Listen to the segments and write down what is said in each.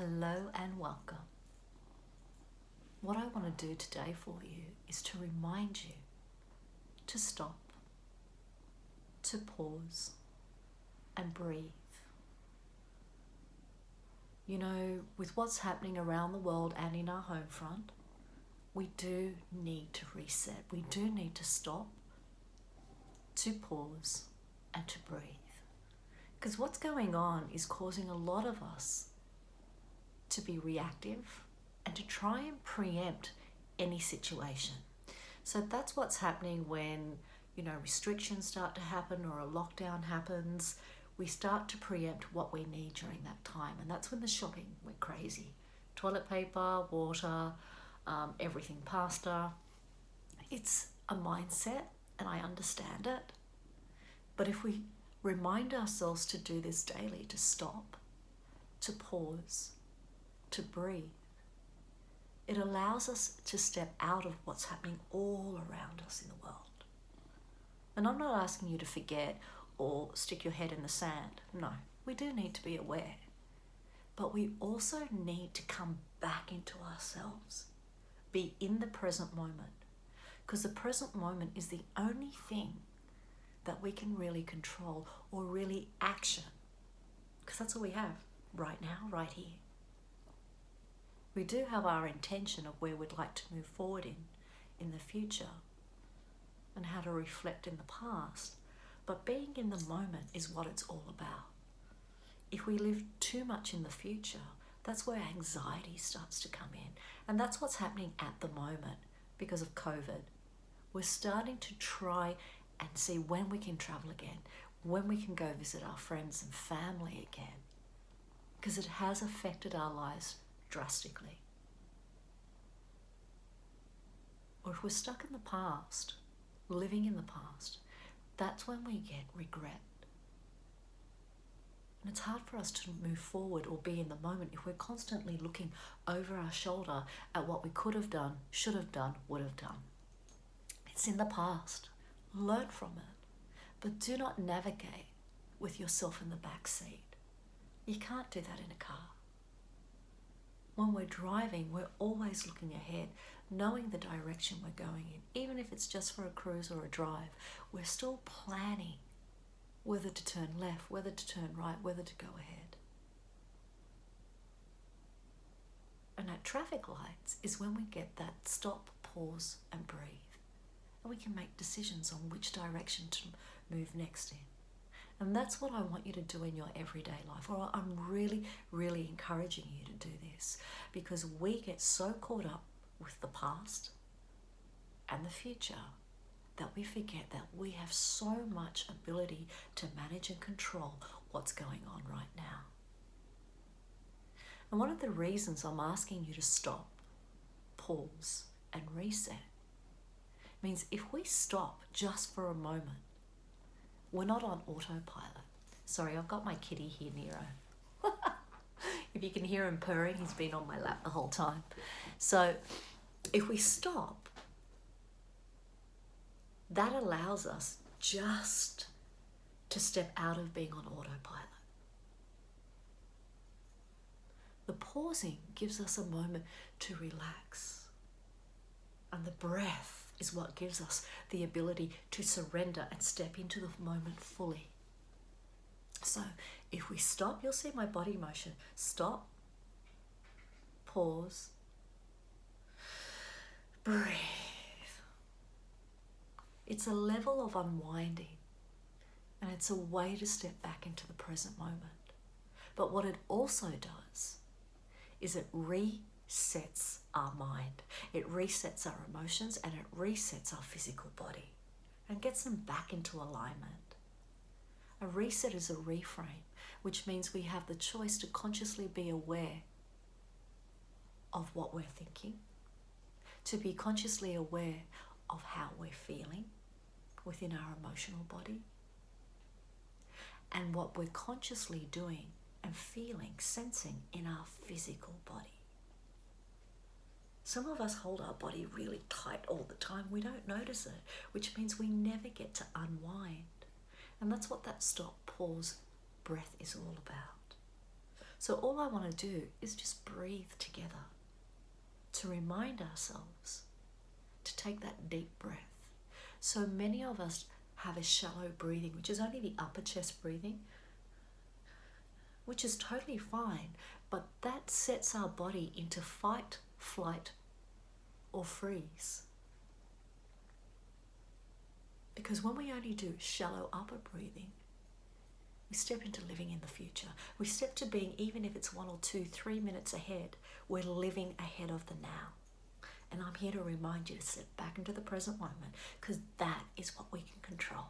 Hello and welcome. What I want to do today for you is to remind you to stop, to pause and breathe. You know, with what's happening around the world and in our home front, we do need to reset. We do need to stop, to pause and to breathe. Because what's going on is causing a lot of us to be reactive and to try and preempt any situation. So that's what's happening when, restrictions start to happen or a lockdown happens. We start to preempt what we need during that time. And that's when the shopping went crazy. Toilet paper, water, everything, pasta. It's a mindset and I understand it. But if we remind ourselves to do this daily, to stop, to pause, to breathe, it allows us to step out of what's happening all around us in the world. And I'm not asking you to forget or stick your head in the sand. No, we do need to be aware. But we also need to come back into ourselves, be in the present moment. Because the present moment is the only thing that we can really control or really action. Because that's all we have right now, right here. We do have our intention of where we'd like to move forward in the future and how to reflect in the past. But being in the moment is what it's all about. If we live too much in the future, that's where anxiety starts to come in. And that's what's happening at the moment because of COVID. We're starting to try and see when we can travel again, when we can go visit our friends and family again, because it has affected our lives drastically. Or if we're stuck in the past, living in the past, that's when we get regret. And it's hard for us to move forward or be in the moment if we're constantly looking over our shoulder at what we could have done, should have done, would have done. It's in the past. Learn from it. But do not navigate with yourself in the back seat. You can't do that in a car. When we're driving, we're always looking ahead, knowing the direction we're going in. Even if it's just for a cruise or a drive, we're still planning whether to turn left, whether to turn right, whether to go ahead. And at traffic lights is when we get that stop, pause and breathe. And we can make decisions on which direction to move next in. And that's what I want you to do in your everyday life. Or I'm really, really encouraging you to do this because we get so caught up with the past and the future that we forget that we have so much ability to manage and control what's going on right now. And one of the reasons I'm asking you to stop, pause, and reset means if we stop just for a moment, we're not on autopilot. Sorry, I've got my kitty here, Nero. If you can hear him purring, he's been on my lap the whole time. So if we stop, that allows us just to step out of being on autopilot. The pausing gives us a moment to relax. And the breath is what gives us the ability to surrender and step into the moment fully. So if we stop, you'll see my body motion. Stop, pause, breathe. It's a level of unwinding and it's a way to step back into the present moment. But what it also does is it resets our mind. It resets our emotions and it resets our physical body and gets them back into alignment. A reset is a reframe, which means we have the choice to consciously be aware of what we're thinking, to be consciously aware of how we're feeling within our emotional body, and what we're consciously doing and feeling, sensing in our physical body. Some of us hold our body really tight all the time. We don't notice it, which means we never get to unwind. And that's what that stop, pause, breath is all about. So all I want to do is just breathe together to remind ourselves to take that deep breath. So many of us have a shallow breathing, which is only the upper chest breathing, which is totally fine, but that sets our body into fight, flight, or freeze. Because when we only do shallow upper breathing, we step into living in the future. We step to being, even if it's 1 or 2, 3 minutes ahead, we're living ahead of the now. And I'm here to remind you to step back into the present moment, because that is what we can control.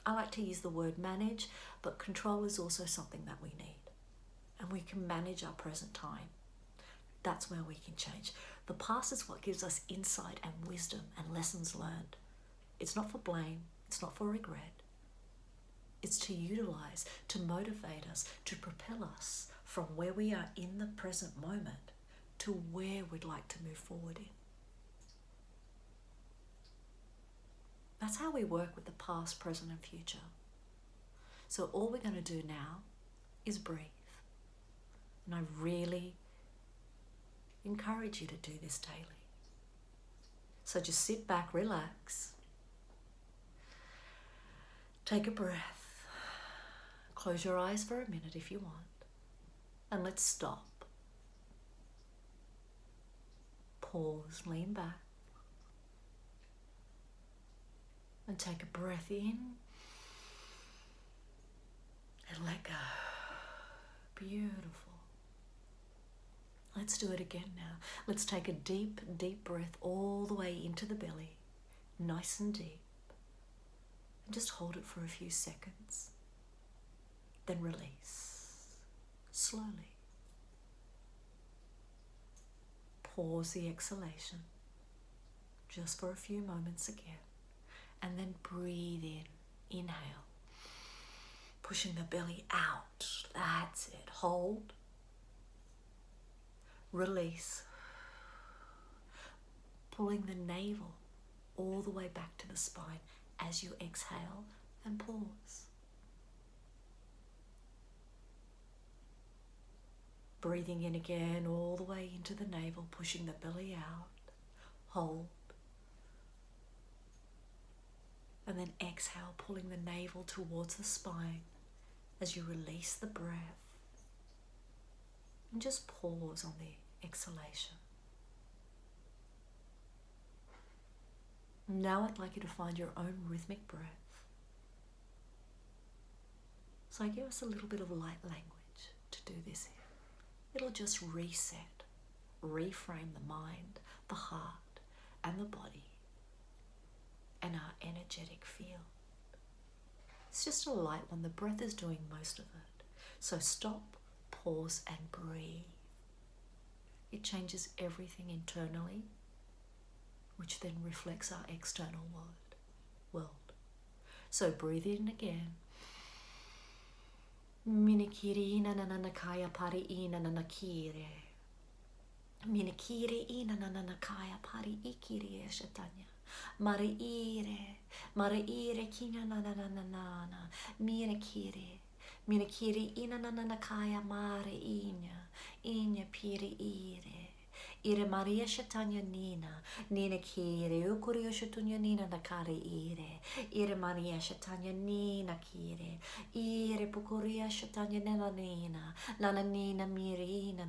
I like to use the word manage, but control is also something that we need. And we can manage our present time. That's where we can change. The past is what gives us insight and wisdom and lessons learned. It's not for blame. It's not for regret. It's to utilize, to motivate us, to propel us from where we are in the present moment to where we'd like to move forward in. That's how we work with the past, present, and future. So all we're going to do now is breathe. And I really encourage you to do this daily. So just sit back, relax, take a breath, close your eyes for a minute if you want, and let's stop. Pause, lean back, and take a breath in and let go. Beautiful. Let's do it again now. Let's take a deep, deep breath all the way into the belly, nice and deep. And just hold it for a few seconds. Then release, slowly. Pause the exhalation, just for a few moments again. And then breathe in, inhale. Pushing the belly out, that's it. Hold. Release. Pulling the navel all the way back to the spine as you exhale and pause. Breathing in again all the way into the navel, pushing the belly out. Hold. And then exhale, pulling the navel towards the spine as you release the breath. And just pause on the exhalation. Now I'd like you to find your own rhythmic breath. So I give us a little bit of light language to do this in. It'll just reset, reframe the mind, the heart, and the body, and our energetic field. It's just a light one. The breath is doing most of it. So stop, pause, and breathe. It changes everything internally, which then reflects our external world. So breathe in again. Minikiri ina na nakaya pari ina na nakire. Minikiri ina na nakaya pari ikiri eshatanya. Mariire kina na minikiri ina na nakaya mare inya piri ire Maria Shatanya Nina kire, Ukurio Shatunya Nina Nakari ire Maria Shatanya Nina kire, ire Pukuria Shatanya Nina, Lana Nina Mirina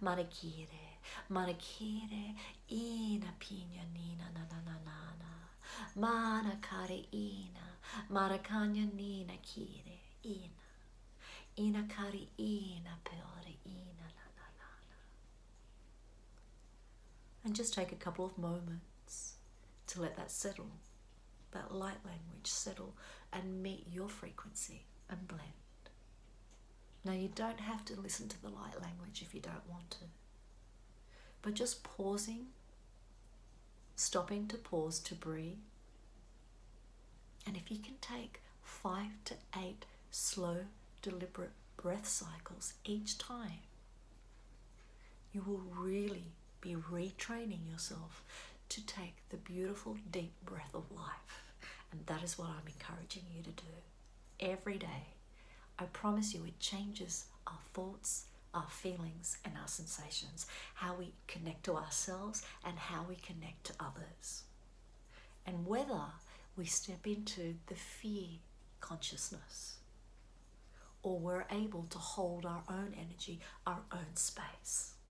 Manikire, ina Pina Nina Mana kare Marakanya Nina kire, ina kari ina peore ina. And just take a couple of moments to let that settle, that light language settle and meet your frequency and blend. Now you don't have to listen to the light language if you don't want to, but just pausing, stopping to pause to breathe. And if you can take 5 to 8 slow, deliberate breath cycles each time, you will really be retraining yourself to take the beautiful deep breath of life. And that is what I'm encouraging you to do. Every day, I promise you it changes our thoughts, our feelings, and our sensations, how we connect to ourselves and how we connect to others. And whether we step into the fear consciousness or we're able to hold our own energy, our own space.